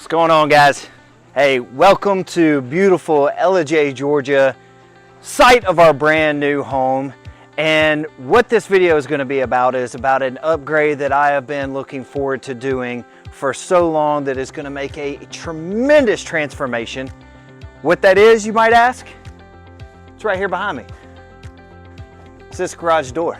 going on, guys? Hey, welcome to beautiful Ellijay, Georgia, site of our brand new home. And what this video is going to be about is about an upgrade that I have been looking forward to doing for so long that is going to make a tremendous transformation. What that is, you might ask? It's right here behind me. It's this garage door.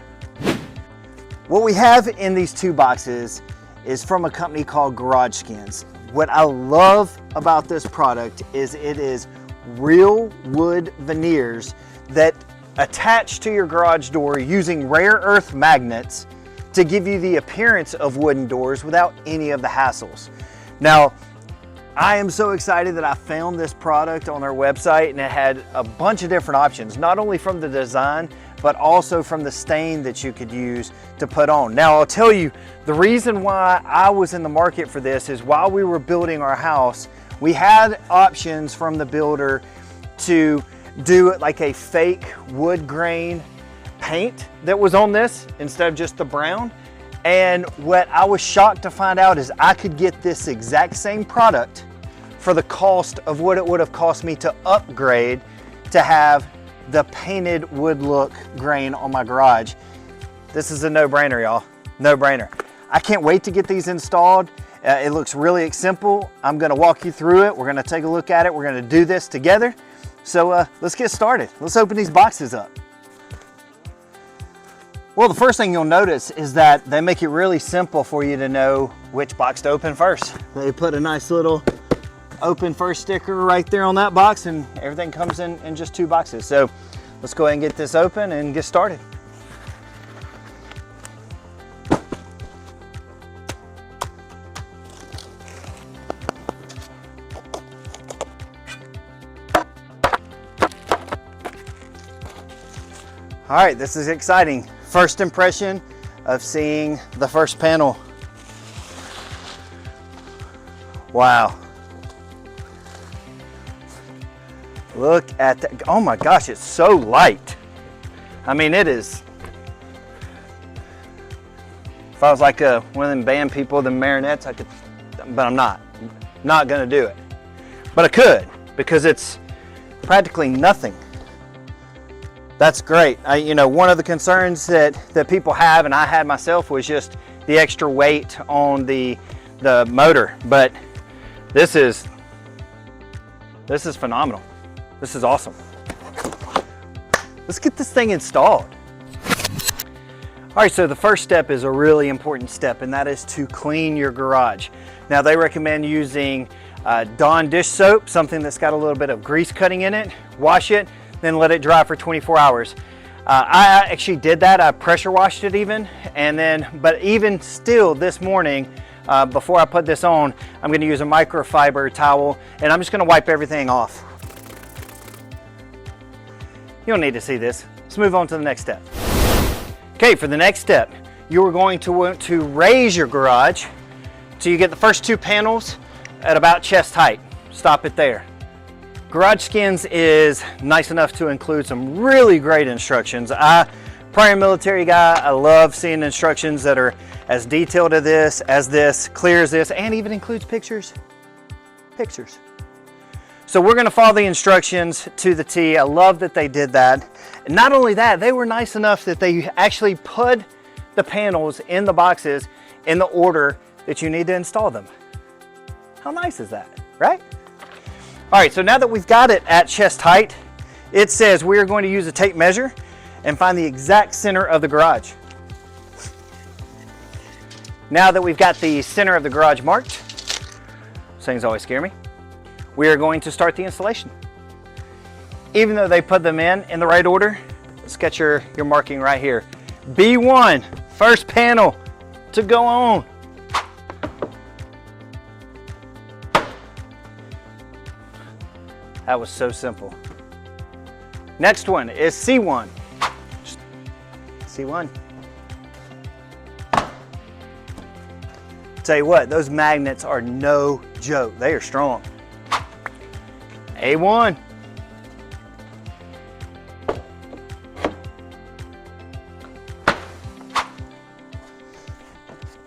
What we have in these two boxes is from a company called GarageSkins. What I love about this product is it is real wood veneers that attach to your garage door using rare earth magnets to give you the appearance of wooden doors without any of the hassles. Now, I am so excited that I found this product on their website, and it had a bunch of different options, not only from the design, but also from the stain that you could use to put on. Now, I'll tell you, the reason why I was in the market for this is while we were building our house, we had options from the builder to do it like a fake wood grain paint that was on this instead of just the brown. And what I was shocked to find out is I could get this exact same product for the cost of what it would have cost me to upgrade to have the painted wood look grain on my garage. This is a no-brainer, y'all. No-brainer. I can't wait to get these installed. It looks really simple. I'm gonna walk you through it. We're gonna take a look at it. We're gonna do this together. So let's get started. Let's open these boxes up. Well, the first thing you'll notice is that they make it really simple for you to know which box to open first. They put a nice little open first sticker right there on that box, and everything comes in just two boxes. So let's go ahead and get this open and get started. All right, this is exciting. First impression of seeing the first panel. Wow. Look at that. Oh my gosh, it's so light. I mean, it is. If I was like one of them band people, the Marinettes, I could, but I'm not. Not gonna do it. But I could, because it's practically nothing. That's great. You know, one of the concerns that people have, and I had myself, was just the extra weight on the motor. But this is phenomenal. This is awesome. Let's get this thing installed. All right, so the first step is a really important step, and that is to clean your garage. Now, they recommend using Dawn dish soap, something that's got a little bit of grease cutting in it. Wash it, then let it dry for 24 hours. I actually did that. I pressure washed it even, but even still this morning, before I put this on, I'm gonna use a microfiber towel, and I'm just gonna wipe everything off. You don't need to see this. Let's move on to the next step. Okay, for the next step, you are going to want to raise your garage till you get the first two panels at about chest height. Stop it there. GarageSkins is nice enough to include some really great instructions. Prior military guy, I love seeing instructions that are as detailed as this, clear as this, and even includes pictures. So we're gonna follow the instructions to the T. I love that they did that. And not only that, they were nice enough that they actually put the panels in the boxes in the order that you need to install them. How nice is that, right? All right, so now that we've got it at chest height, it says we are going to use a tape measure and find the exact center of the garage. Now that we've got the center of the garage marked, things always scare me, we are going to start the installation. Even though they put them in the right order, let's get your marking right here. B1, first panel to go on. That was so simple. Next one is C1. C1. Tell you what, those magnets are no joke. They are strong. A1.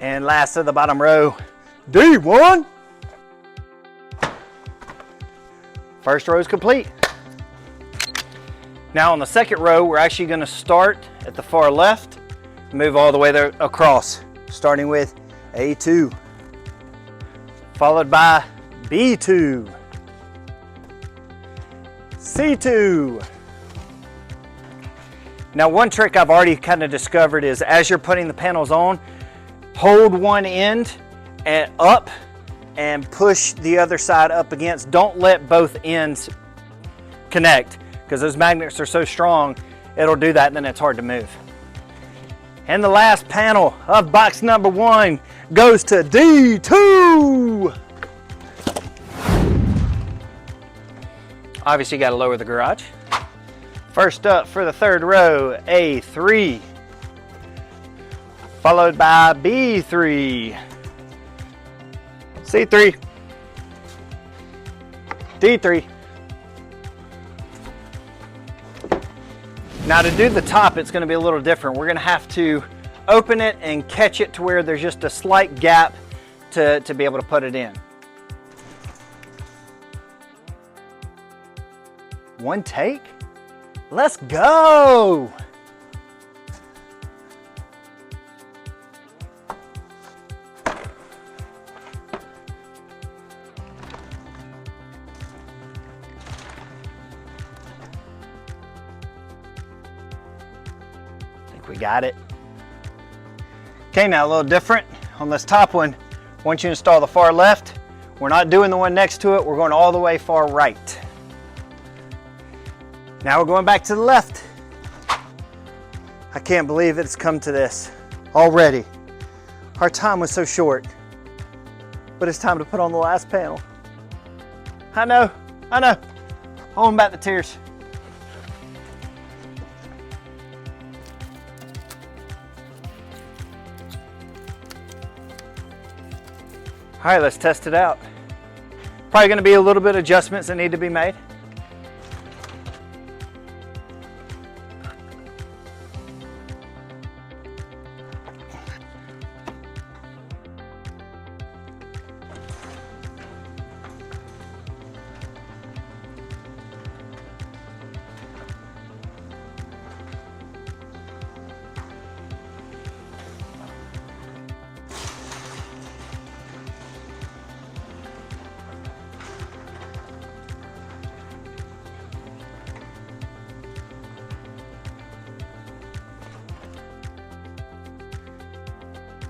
And last of the bottom row, D1. First row is complete. Now on the second row, we're actually going to start at the far left, move all the way there across, starting with A2, followed by B2, C2. Now one trick I've already kind of discovered is as you're putting the panels on, hold one end and up and push the other side up against. Don't let both ends connect because those magnets are so strong, it'll do that and then it's hard to move. And the last panel of box number 1 goes to D2. Obviously you got to lower the garage. First up for the third row, A3, followed by B3, C3, D3. Now to do the top, it's going to be a little different. We're going to have to open it and catch it to where there's just a slight gap to be able to put it in. One take? Let's go! Think we got it. Okay, now a little different. On this top one, once you install the far left, we're not doing the one next to it, we're going all the way far right. Now we're going back to the left. I can't believe it's come to this already. Our time was so short, but it's time to put on the last panel. I know. Holding back the tears. All right, let's test it out. Probably gonna be a little bit of adjustments that need to be made.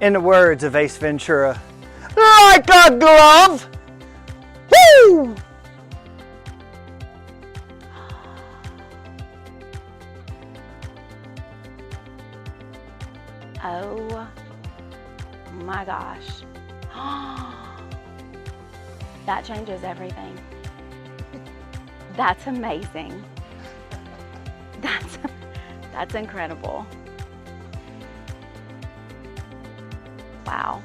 In the words of Ace Ventura, like a glove! Woo! Oh my gosh. That changes everything. That's amazing. That's incredible. Wow.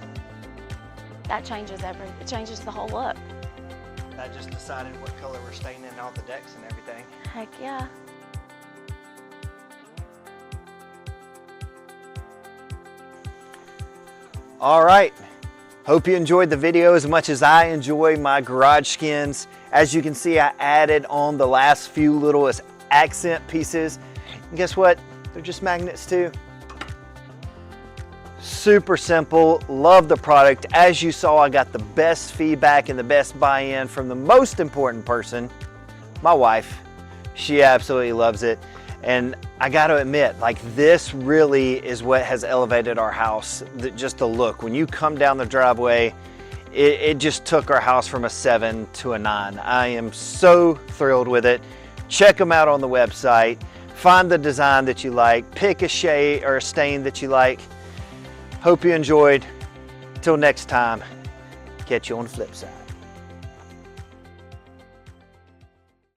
That changes everything. It changes the whole look. I just decided what color we're staining all the decks and everything. Heck yeah. All right. Hope you enjoyed the video as much as I enjoy my GarageSkins. As you can see, I added on the last few little accent pieces. And guess what? They're just magnets too. Super simple, love the product. As you saw, I got the best feedback and the best buy-in from the most important person, my wife. She absolutely loves it. And I got to admit, like, this really is what has elevated our house, just the look. When you come down the driveway, it just took our house from a 7 to a 9. I am so thrilled with it. Check them out on the website. Find the design that you like. Pick a shade or a stain that you like. Hope you enjoyed. Till next time, catch you on the flip side.